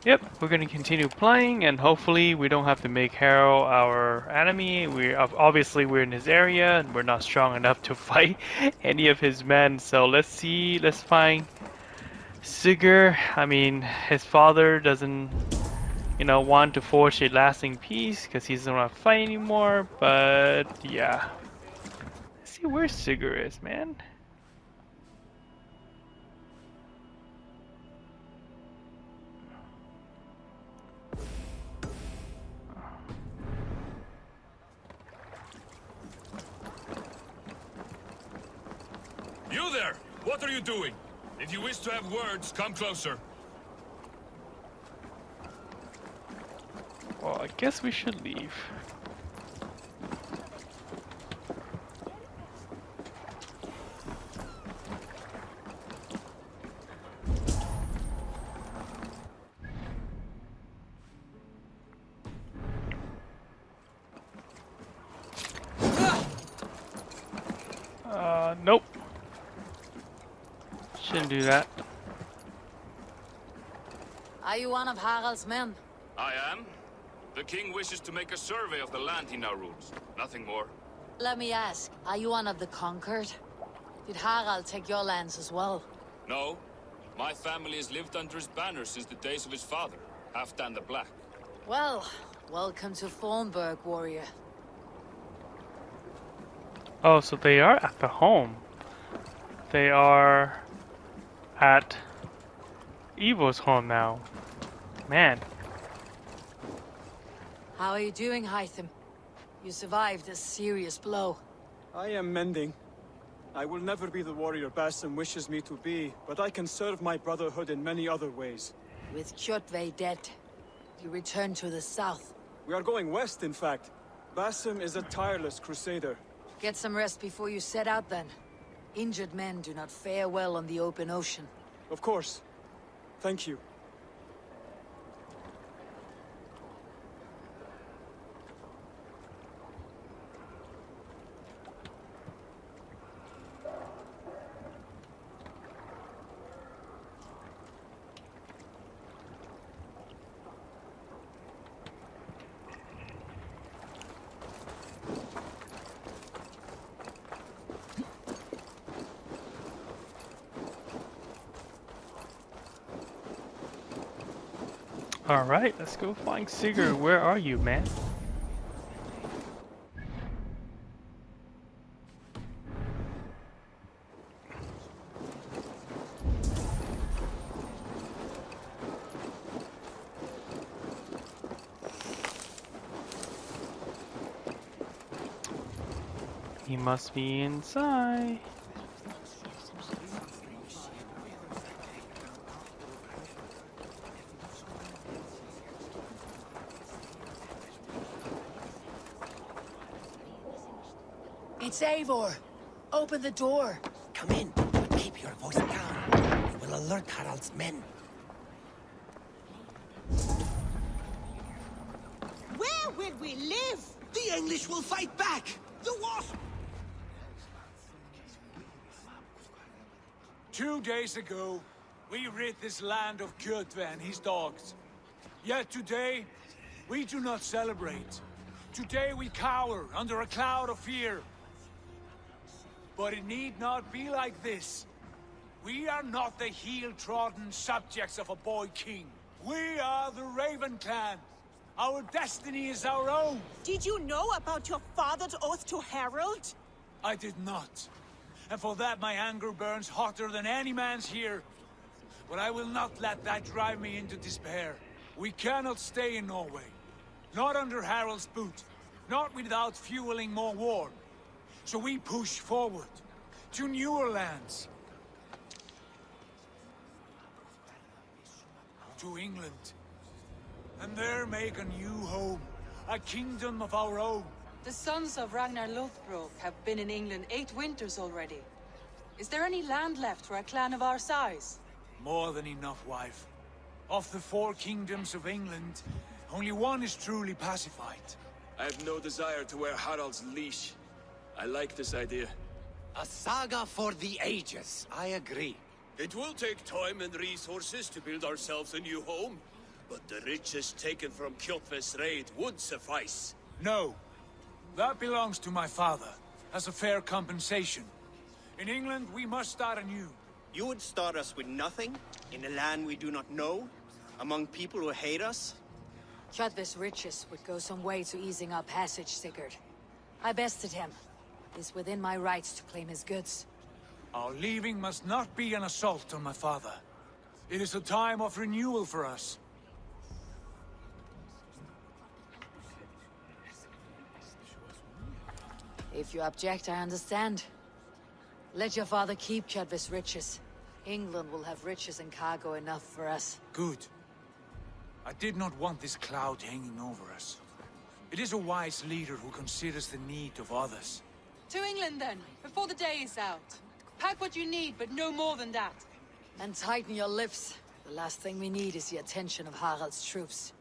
Yep, we're gonna continue playing, and hopefully we don't have to make Harrow our enemy. Obviously we're in his area, and we're not strong enough to fight any of his men. So let's see. Let's find Sigurd. I mean, his father doesn't, want to forge a lasting peace because he doesn't want to fight anymore. But yeah, let's see where Sigurd is, man. You there! What are you doing? If you wish to have words, come closer. Well, I guess we should leave. Nope. Shouldn't do that. Are you one of Harald's men? I am. The king wishes to make a survey of the land he now rules. Nothing more. Let me ask, are you one of the conquered? Did Harald take your lands as well? No. My family has lived under his banner since the days of his father, Halfdan the Black. Well, welcome to Fornburg, warrior. Oh, so they are at the home. They are at Evo's home now. Man. How are you doing, Hytham? You survived a serious blow. I am mending. I will never be the warrior Basim wishes me to be, but I can serve my brotherhood in many other ways. With Kjotve dead, you return to the south. We are going west, in fact. Basim is a tireless crusader. Get some rest before you set out, then. Injured men do not fare well on the open ocean. Of course. Thank you. Alright, let's go find Sigurd. Where are you, man? He must be inside. It's Eivor! Open the door! Come in, but keep your voice down. We will alert Harald's men. Where will we live? The English will fight back! The wasp! 2 days ago, we rid this land of Kjotve and his dogs. Yet today, we do not celebrate. Today we cower under a cloud of fear. But it need not be like this. We are not the heel-trodden subjects of a boy king. We are the Raven clan. Our destiny is our own. Did you know about your father's oath to Harald? I did not. And for that my anger burns hotter than any man's here. But I will not let that drive me into despair. We cannot stay in Norway. Not under Harald's boot. Not without fueling more war. So we push forward to newer lands. To England. And there make a new home. A kingdom of our own. The sons of Ragnar Lothbrok have been in England 8 winters already. Is there any land left for a clan of our size? More than enough, wife. Of the 4 kingdoms of England, only one is truly pacified. I have no desire to wear Harald's leash. I like this idea. A saga for the ages, I agree. It will take time and resources to build ourselves a new home. But the riches taken from Kjotve's raid would suffice. No. That belongs to my father, as a fair compensation. In England, we must start anew. You would start us with nothing? In a land we do not know? Among people who hate us? Kjotve's riches would go some way to easing our passage, Sigurd. I bested him. It's within my rights to claim his goods. Our leaving must not be an assault on my father. It is a time of renewal for us. If you object, I understand. Let your father keep Kjotve's riches. England will have riches and cargo enough for us. Good. I did not want this cloud hanging over us. It is a wise leader who considers the need of others. To England then, before the day is out. Pack what you need, but no more than that. And tighten your lips. The last thing we need is the attention of Harald's troops.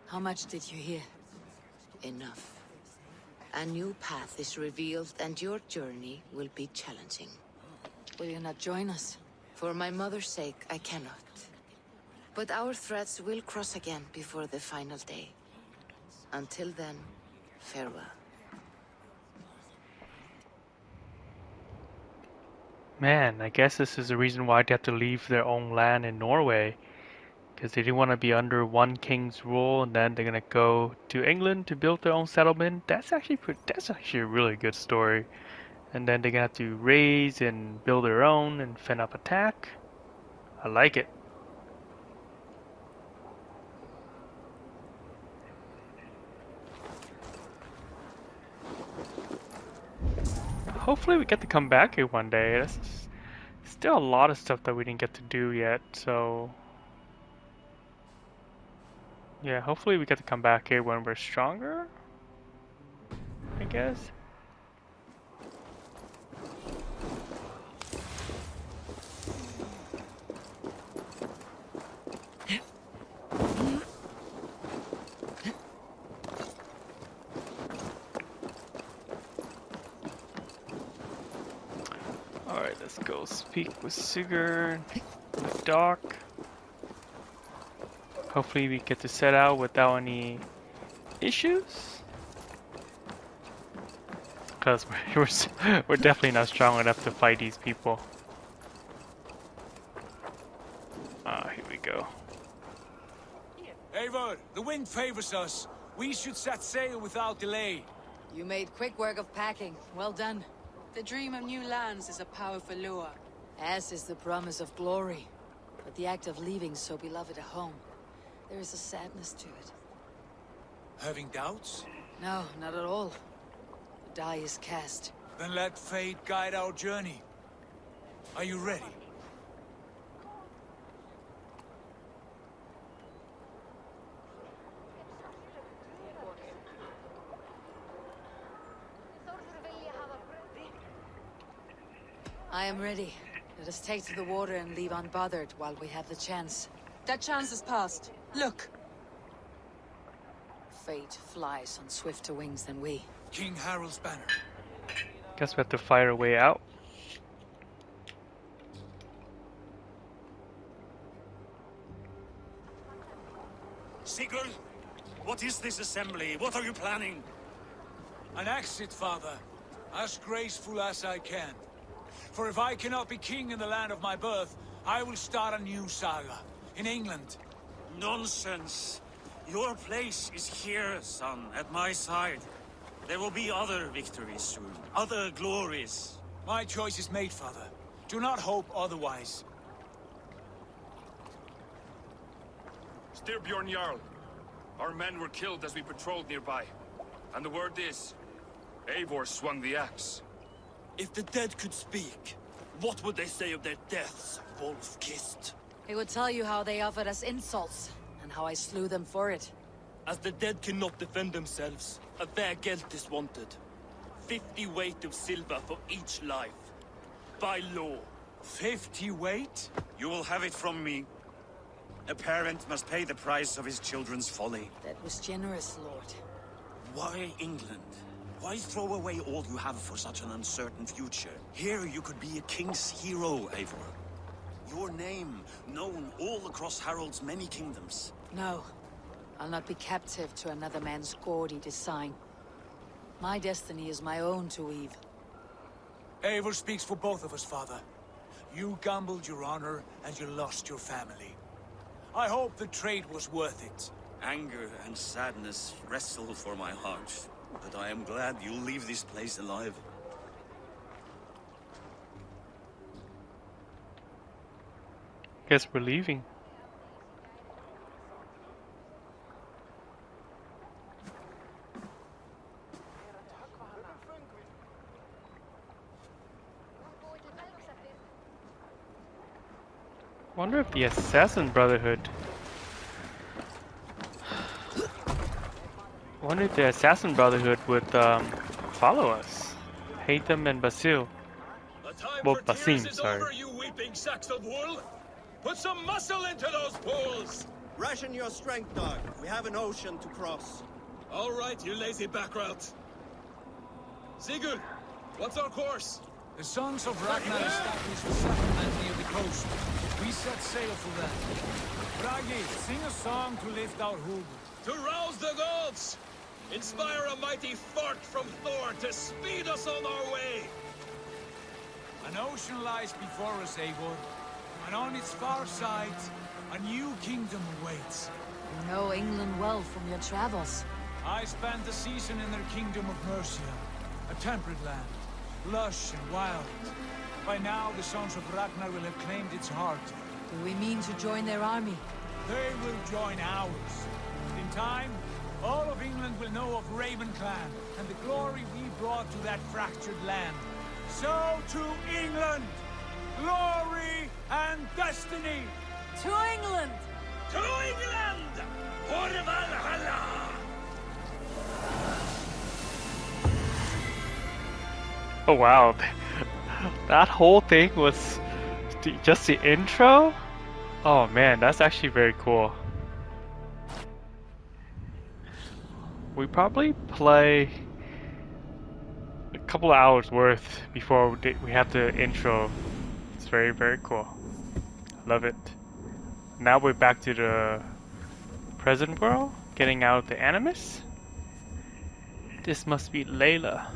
How much did you hear? Enough. A new path is revealed and your journey will be challenging. Will you not join us? For my mother's sake, I cannot. But our threads will cross again before the final day. Until then, farewell. Man, I guess this is the reason why they have to leave their own land in Norway. Because they didn't want to be under one king's rule, and then they're gonna go to England to build their own settlement. That's actually a really good story. And then they're gonna have to raise and build their own and fend up attack. I like it. Hopefully we get to come back here one day. There's still a lot of stuff that we didn't get to do yet, so yeah, hopefully we get to come back here when we're stronger, I guess. Alright, let's go speak with Sigurd, Doc. Hopefully we get to set out without any issues. Because we're definitely not strong enough to fight these people. Ah, here we go. Eivor, the wind favors us. We should set sail without delay. You made quick work of packing. Well done. The dream of new lands is a powerful lure. As is the promise of glory. But the act of leaving so beloved a home, there is a sadness to it. Having doubts? No, not at all. The die is cast. Then let fate guide our journey. Are you ready? I am ready. Let us take to the water and leave unbothered while we have the chance. That chance is past. Look! Fate flies on swifter wings than we. King Harald's banner. Guess we have to fight our way out. Sigurd, what is this assembly? What are you planning? An exit, father. As graceful as I can. For if I cannot be king in the land of my birth, I will start a new saga. In England. Nonsense. Your place is here, son, at my side. There will be other victories soon. Other glories. My choice is made, father. Do not hope otherwise. Styrbjorn Jarl. Our men were killed as we patrolled nearby. And the word is, Eivor swung the axe. If the dead could speak, what would they say of their deaths, wolf-kissed? He would tell you how they offered us insults, and how I slew them for it. As the dead cannot defend themselves, a fair gelt is wanted. 50 weight of silver for each life. By law. 50 weight? You will have it from me. A parent must pay the price of his children's folly. That was generous, Lord. Why England? Why throw away all you have for such an uncertain future? Here you could be a king's hero, Eivor. Your name known all across Harald's many kingdoms. No. I'll not be captive to another man's gaudy design. My destiny is my own to weave. Eivor speaks for both of us, Father. You gambled your honor, and you lost your family. I hope the trade was worth it. Anger and sadness wrestle for my heart, but I am glad you'll leave this place alive. Guess we're leaving. Wonder if the Assassin Brotherhood. Wonder if the Assassin Brotherhood would follow us. Haytham and Basil. Well, Basim, sorry. Over, you weeping sacks of wool. Put some muscle into those pools. Ration your strength, dog. We have an ocean to cross. All right, you lazy backrout. Sigurd, what's our course? The Sons of Ragnar established a settlement near the coast. We set sail for them. Bragi, sing a song to lift our hood. To rouse the gods! Inspire a mighty fart from Thor to speed us on our way! An ocean lies before us, Eivor. And on its far side, a new kingdom awaits. You know England well from your travels. I spent a season in their kingdom of Mercia, a temperate land, lush and wild. By now, the Sons of Ragnar will have claimed its heart. Do we mean to join their army? They will join ours. In time, all of England will know of Raven Clan and the glory we brought to that fractured land. So to England! Glory and destiny! To England! To England! For Valhalla! Oh wow, that whole thing was just the intro? Oh man, that's actually very cool. We probably play a couple of hours worth before we have the intro. It's very, very cool. Love it. Now we're back to the present world, getting out the Animus. This must be Layla.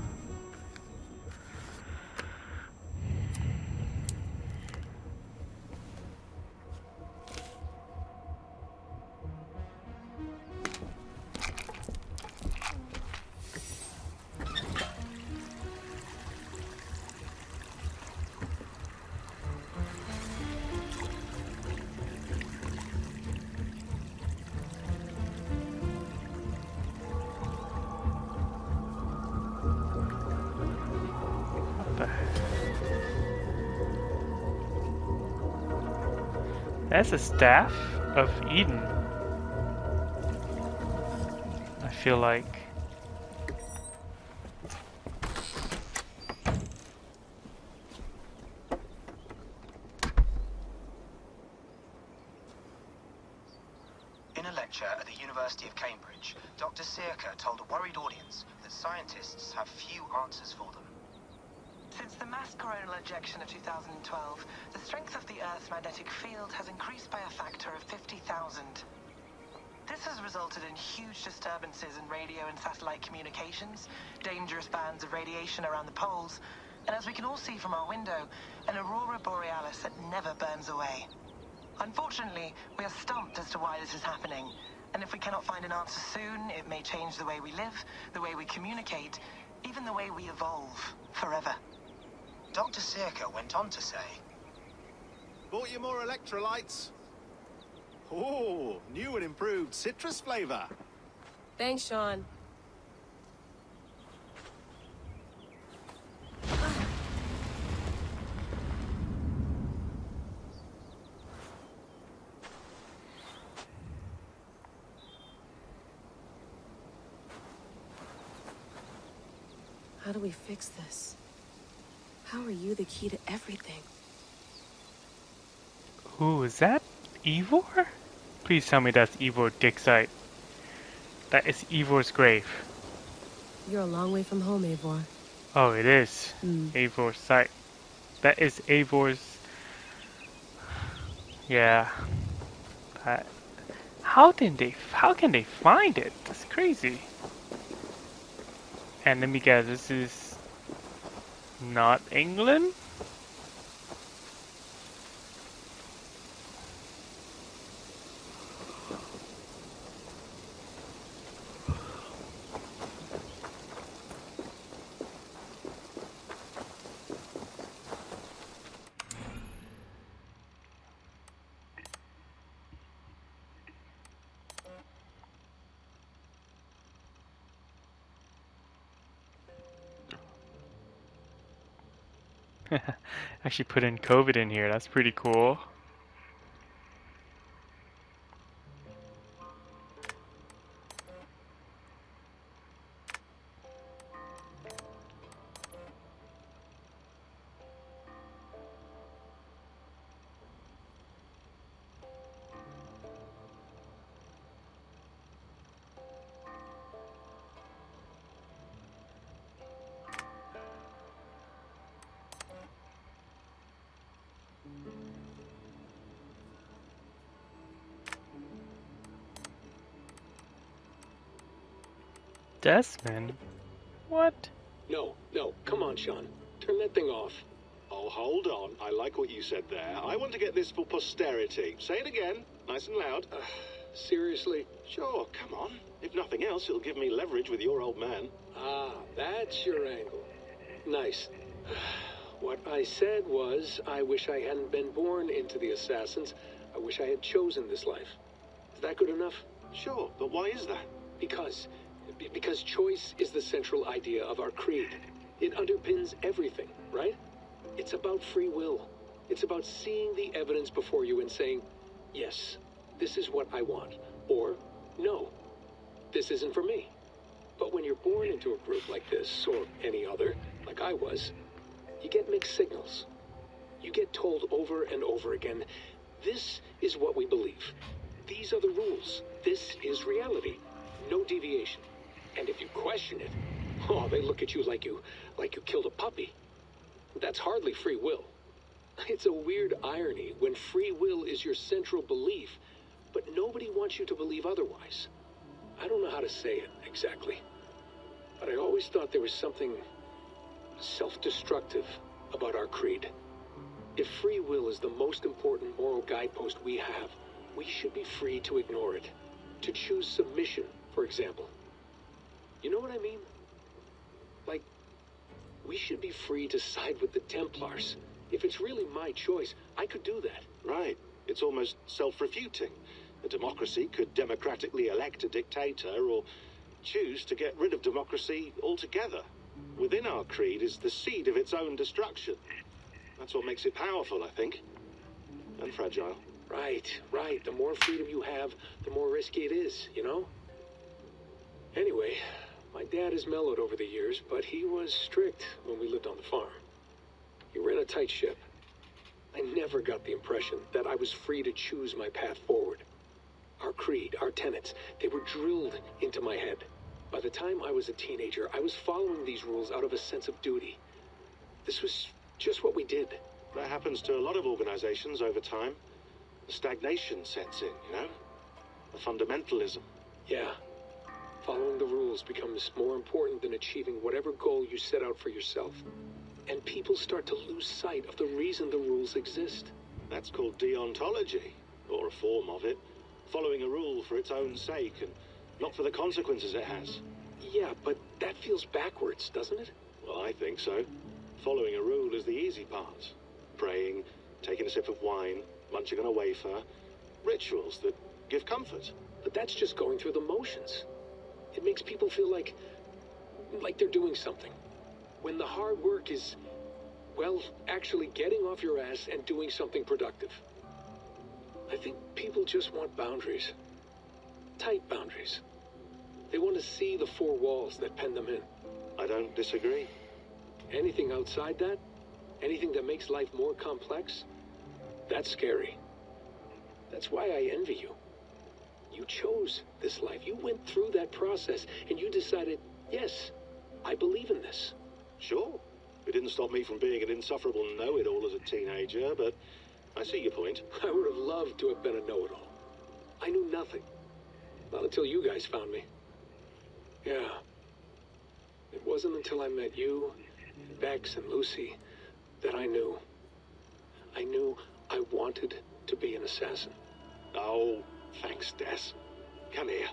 That's a staff of Eden. I feel like. In a lecture at the University of Cambridge, Dr. Circa told a worried audience that scientists have few answers for them. Since the mass coronal ejection of 2012, the strength of the Earth's magnetic field has increased by a factor of 50,000. This has resulted in huge disturbances in radio and satellite communications, dangerous bands of radiation around the poles, and as we can all see from our window, an aurora borealis that never burns away. Unfortunately, we are stumped as to why this is happening, and if we cannot find an answer soon, it may change the way we live, the way we communicate, even the way we evolve, forever. Dr. Circa went on to say, "Bought you more electrolytes? Oh, new and improved citrus flavor." Thanks, Sean. How do we fix this? How are you the key to everything? Who is that? Eivor? Please tell me that's Eivor dig site. That is Eivor's grave. You're a long way from home, Eivor. Oh, it is. Eivor's site. That is Eivor's... Yeah. That... How can they find it? That's crazy. And let me guess, this is not England? Actually put in COVID in here, that's pretty cool. Desmond? What? No, come on, Sean. Turn that thing off. Oh, hold on. I like what you said there. I want to get this for posterity. Say it again, nice and loud. Seriously? Sure, come on. If nothing else, it'll give me leverage with your old man. Ah, that's your angle. Nice. What I said was, I wish I hadn't been born into the Assassins. I wish I had chosen this life. Is that good enough? Sure, but why is that? Because choice is the central idea of our creed. It underpins everything, right? It's about free will. It's about seeing the evidence before you and saying, yes, this is what I want. Or, no, this isn't for me. But when you're born into a group like this, or any other, like I was, you get mixed signals. You get told over and over again, this is what we believe. These are the rules. This is reality. No deviation. And if you question it, oh, they look at you like you killed a puppy. That's hardly free will. It's a weird irony when free will is your central belief, but nobody wants you to believe otherwise. I don't know how to say it exactly, but I always thought there was something self-destructive about our creed. If free will is the most important moral guidepost we have, we should be free to ignore it. To choose submission, for example. You know what I mean? Like, we should be free to side with the Templars. If it's really my choice, I could do that. Right. It's almost self-refuting. A democracy could democratically elect a dictator or choose to get rid of democracy altogether. Within our creed is the seed of its own destruction. That's what makes it powerful, I think. And fragile. Right. The more freedom you have, the more risky it is, you know? Anyway, my dad has mellowed over the years, but he was strict when we lived on the farm. He ran a tight ship. I never got the impression that I was free to choose my path forward. Our creed, our tenets, they were drilled into my head. By the time I was a teenager, I was following these rules out of a sense of duty. This was just what we did. That happens to a lot of organizations over time. The stagnation sets in, you know? The fundamentalism. Yeah. Following the rules becomes more important than achieving whatever goal you set out for yourself. And people start to lose sight of the reason the rules exist. That's called deontology, or a form of it. Following a rule for its own sake, and not for the consequences it has. Yeah, but that feels backwards, doesn't it? Well, I think so. Following a rule is the easy part. Praying, taking a sip of wine, munching on a wafer. Rituals that give comfort. But that's just going through the motions. It makes people feel like they're doing something. When the hard work is, well, actually getting off your ass and doing something productive. I think people just want boundaries. Tight boundaries. They want to see the four walls that pen them in. I don't disagree. Anything outside that, anything that makes life more complex, that's scary. That's why I envy you. You chose this life. You went through that process, and you decided, yes, I believe in this. Sure. It didn't stop me from being an insufferable know-it-all as a teenager, but I see your point. I would have loved to have been a know-it-all. I knew nothing. Not until you guys found me. Yeah. It wasn't until I met you, and Bex, and Lucy that I knew. I knew I wanted to be an assassin. Oh, thanks, Des. Come here.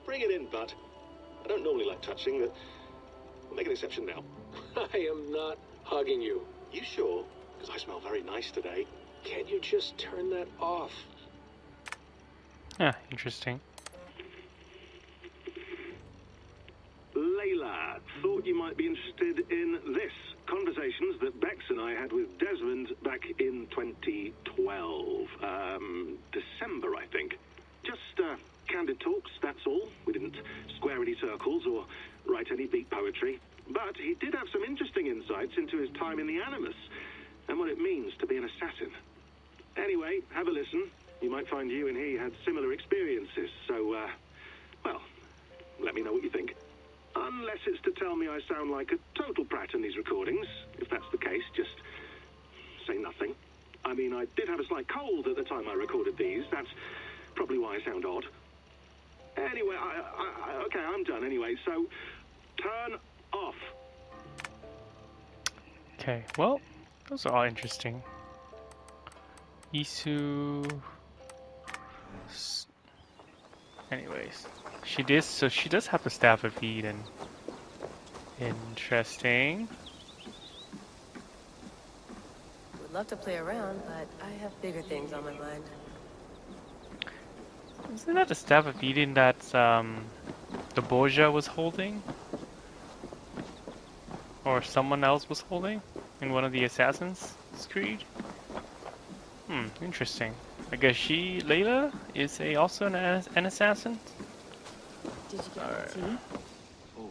Bring it in, bud. I don't normally like touching, but we'll make an exception now. I am not hugging you. You sure? Because I smell very nice today. Can't you just turn that off? Ah, interesting. Layla, thought you might be interested in this. Conversations that Bex and I had with Desmond back in 2012. December, I think. Just candid talks, that's all. We didn't square any circles or write any beat poetry. But he did have some interesting insights into his time in the Animus and what it means to be an assassin. Anyway, have a listen. You might find you and he had similar experiences, so, well, let me know what you think. Unless it's to tell me I sound like a total prat in these recordings. If that's the case, just say nothing. I mean, I did have a slight cold at the time I recorded these. That's probably why I sound odd. Anyway, okay, I'm done anyway, so turn off. Okay, well, those are all interesting. Isu. Anyways, she does have the Staff of Eden. Interesting. Would love to play around, but I have bigger things on my mind. Isn't that the Staff of Eden that the Borgia was holding? Or someone else was holding in one of the Assassin's Creed? Interesting. I guess Layla, is also an assassin? Did you get the tea? Oh,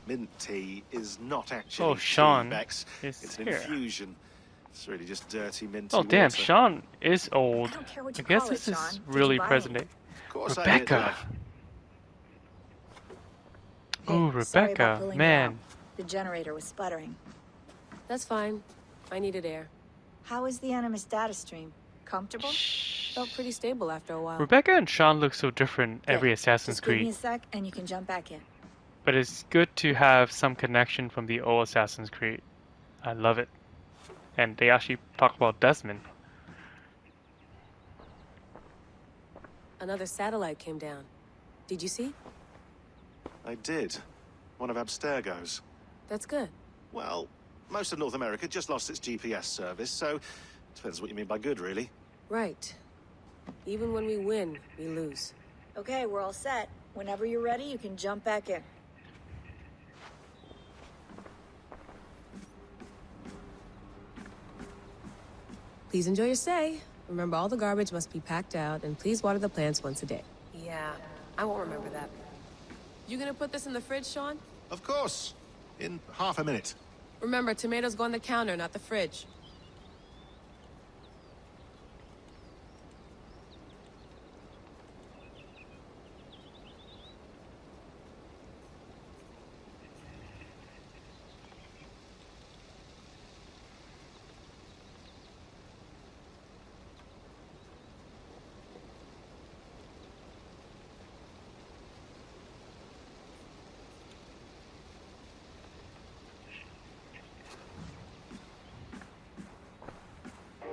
mint tea is not actually Sean tea, Bex. It's an here. infusion. It's really just dirty mint Oh tea damn, water. Sean is old. I don't care what you I guess call this it, is Sean. Did really you buy present any? day. Of course Rebecca. I did, Hey, Ooh, sorry about Rebecca, pulling you man. out. The generator was sputtering. That's fine. I needed air. How is the Animus data stream? Comfortable? Felt pretty stable after a while. Rebecca and Sean look so different every Assassin's Just give me Creed, a sec and you can jump back in. but it's good to have some connection from the old Assassin's Creed. I love it. And they actually talk about Desmond. Another satellite came down. Did you see? I did. One of Abstergo's. That's good. Well, most of North America just lost its GPS service, so depends what you mean by good, really. Right. Even when we win, we lose. Okay, we're all set. Whenever you're ready, you can jump back in. Please enjoy your stay. Remember, all the garbage must be packed out, and please water the plants once a day. Yeah, I won't remember that. You gonna put this in the fridge, Sean? Of course. In half a minute. Remember, tomatoes go on the counter, not the fridge.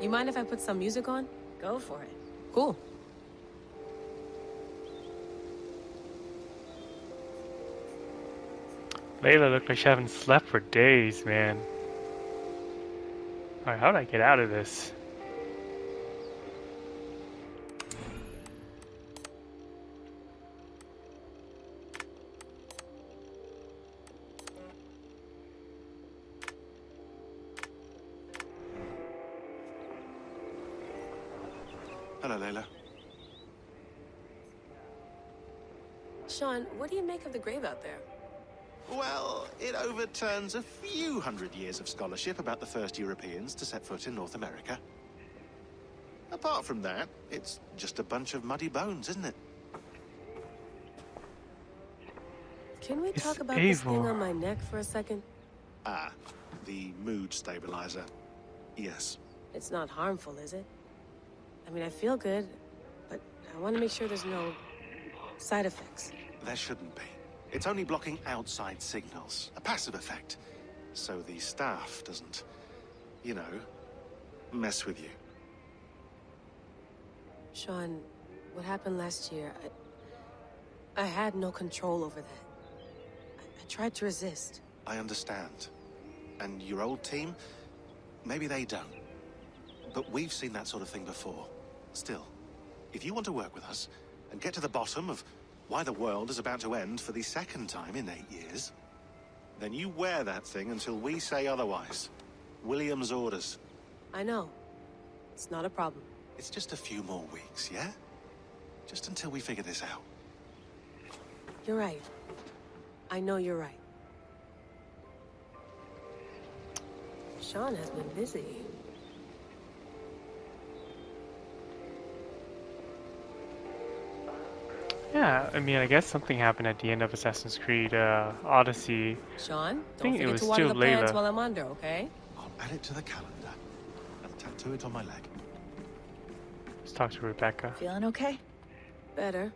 You mind if I put some music on? Go for it. Cool. Layla looked like she haven't slept for days, man. Alright, how do I get out of this? Hello, Layla. Sean, what do you make of the grave out there? Well, it overturns a few hundred years of scholarship about the first Europeans to set foot in North America. Apart from that, it's just a bunch of muddy bones, isn't it? Can we talk about this Eivor. thing on my neck for a second? Ah, the mood stabilizer. Yes. It's not harmful, is it? I mean, I feel good, but I want to make sure there's no side effects. There shouldn't be. It's only blocking outside signals. A passive effect. So the staff doesn't, you know, mess with you. Sean, what happened last year, I had no control over that. I tried to resist. I understand. And your old team, maybe they don't. But we've seen that sort of thing before. Still, if you want to work with us and get to the bottom of why the world is about to end for the second time in 8 years, then you wear that thing until we say otherwise. William's orders. I know. It's not a problem. It's just a few more weeks, yeah? Just until we figure this out. You're right. I know you're right. Sean has been busy. Yeah, I mean, I guess something happened at the end of Assassin's Creed Odyssey. Sean, I don't think it forget was to water still the plants Layla. while I'm under, okay? I'll add it to the calendar and tattoo it on my leg. Let's talk to Rebecca. Feeling okay? Better.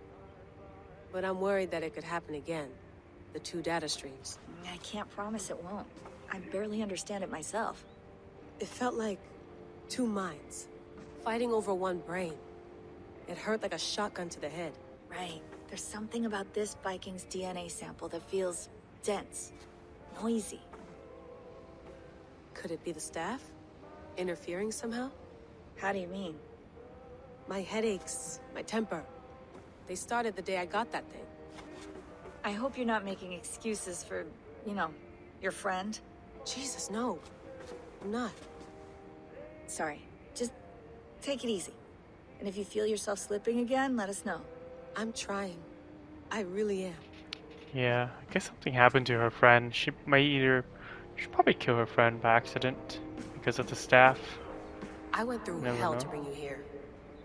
But I'm worried that it could happen again. The 2 data streams. I can't promise it won't. I barely understand it myself. It felt like 2 minds, fighting over 1 brain. It hurt like a shotgun to the head. Right. There's something about this Viking's DNA sample that feels dense, noisy. Could it be the staff? Interfering somehow? How do you mean? My headaches, my temper. They started the day I got that thing. I hope you're not making excuses for, you know, your friend. Jesus, no. I'm not. Sorry. Just take it easy. And if you feel yourself slipping again, let us know. I'm trying. I really am. Yeah, I guess something happened to her friend. She should probably kill her friend by accident because of the staff. I went through Never hell know. to bring you here.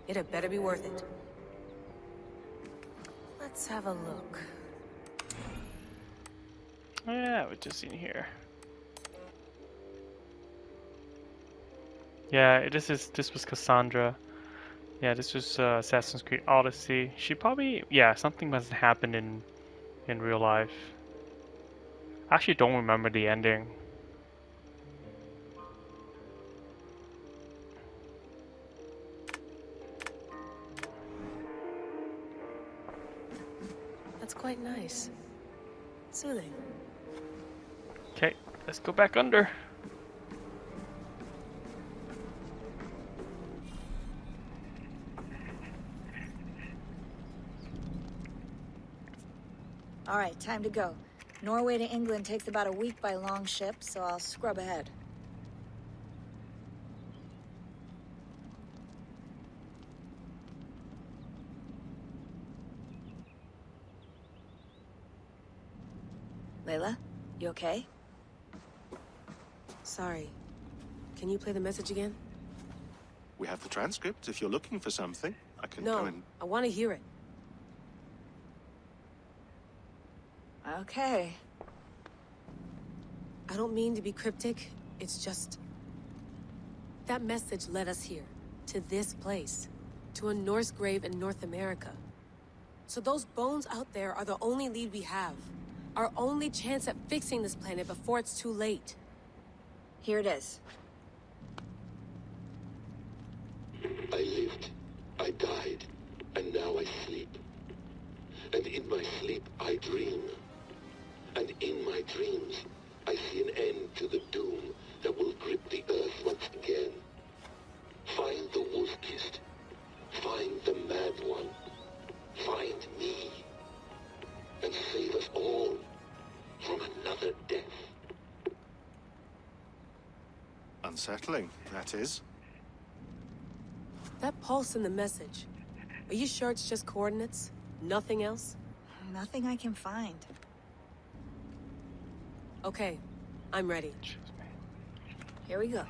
It had better be worth it. Let's have a look. Yeah, we're just in here. Yeah, this was Cassandra. Yeah, this was Assassin's Creed Odyssey. She probably, yeah, something must have happened in real life. I actually don't remember the ending. That's quite nice. Soothing. Okay, let's go back under. All right, time to go. Norway to England takes about a week by long ship, so I'll scrub ahead. Layla, you okay? Sorry. Can you play the message again? We have the transcript. If you're looking for something, I can go No, and... I want to hear it. Okay. I don't mean to be cryptic. It's just... that message led us here. To this place. To a Norse grave in North America. So those bones out there are the only lead we have. Our only chance at fixing this planet before it's too late. Here it is. I lived, I died, and now I sleep. And in my sleep I dream. And in my dreams, I see an end to the doom that will grip the earth once again. Find the wolf-kissed. Find the mad one. Find me. And save us all from another death. Unsettling, that is. That pulse in the message. Are you sure it's just coordinates? Nothing else? Nothing I can find. Okay, I'm ready. Here we go.